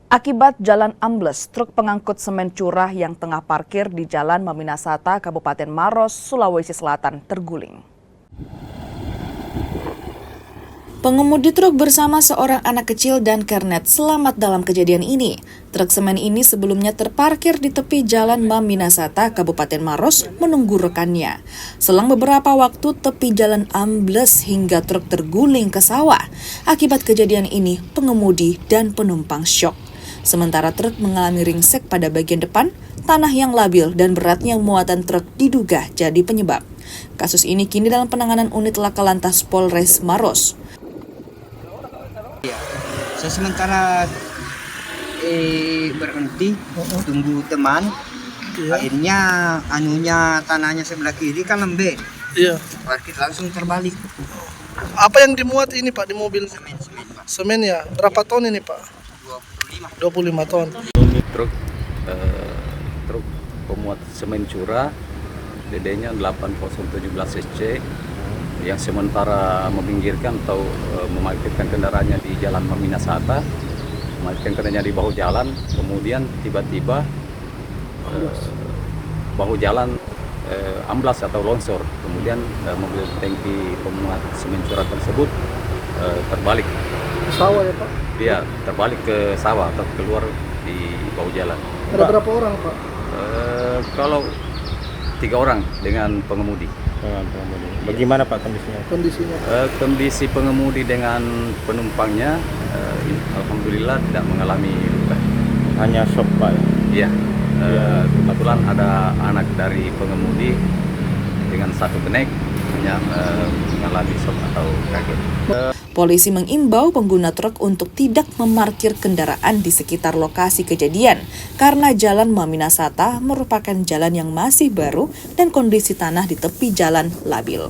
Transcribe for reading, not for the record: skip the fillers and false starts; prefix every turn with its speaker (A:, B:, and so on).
A: Akibat jalan ambles, truk pengangkut semen curah yang tengah parkir di Jalan Maminasata, Kabupaten Maros, Sulawesi Selatan terguling. Pengemudi truk bersama seorang anak kecil dan kernet selamat dalam kejadian ini. Truk semen ini sebelumnya terparkir di tepi Jalan Maminasata, Kabupaten Maros, menunggu rekannya. Selang beberapa waktu, tepi jalan ambles hingga truk terguling ke sawah. Akibat kejadian ini, pengemudi dan penumpang syok. Sementara truk mengalami ringsek pada bagian depan, tanah yang labil dan beratnya muatan truk diduga jadi penyebab. Kasus ini kini dalam penanganan unit Laka Lantas Polres Maros.
B: Saya sementara berhenti tunggu teman. Akhirnya tanahnya sebelah kiri kan lembek.
C: Iya.
B: Parkir langsung terbalik.
C: Apa yang dimuat ini Pak di mobil?
B: Semen, Pak.
C: Semen ya. Berapa ton ini Pak? 25 ton.
D: Unit truk pemuat semen curah, DD-nya 8017 SC yang sementara meminggirkan atau memarkirkan kendaraannya di Jalan Maminasata, memarkirkan kendaraannya di bahu jalan, kemudian tiba-tiba bahu jalan amblas atau longsor, kemudian mobil tangki pemuat semen curah tersebut terbalik.
C: Sawah ya Pak?
D: Dia terbalik ke sawah atau keluar di bahu jalan.
C: Ada berapa orang Pak?
D: Kalau 3 orang dengan pengemudi.
E: Bagaimana Pak kondisinya?
D: Kondisi pengemudi dengan penumpangnya, alhamdulillah tidak mengalami luka.
E: Hanya shock Pak?
D: Iya. Kebetulan ada anak dari pengemudi dengan satu kenek hanya mengalami shock atau kaget.
A: Polisi mengimbau pengguna truk untuk tidak memarkir kendaraan di sekitar lokasi kejadian karena Jalan Maminasata merupakan jalan yang masih baru dan kondisi tanah di tepi jalan labil.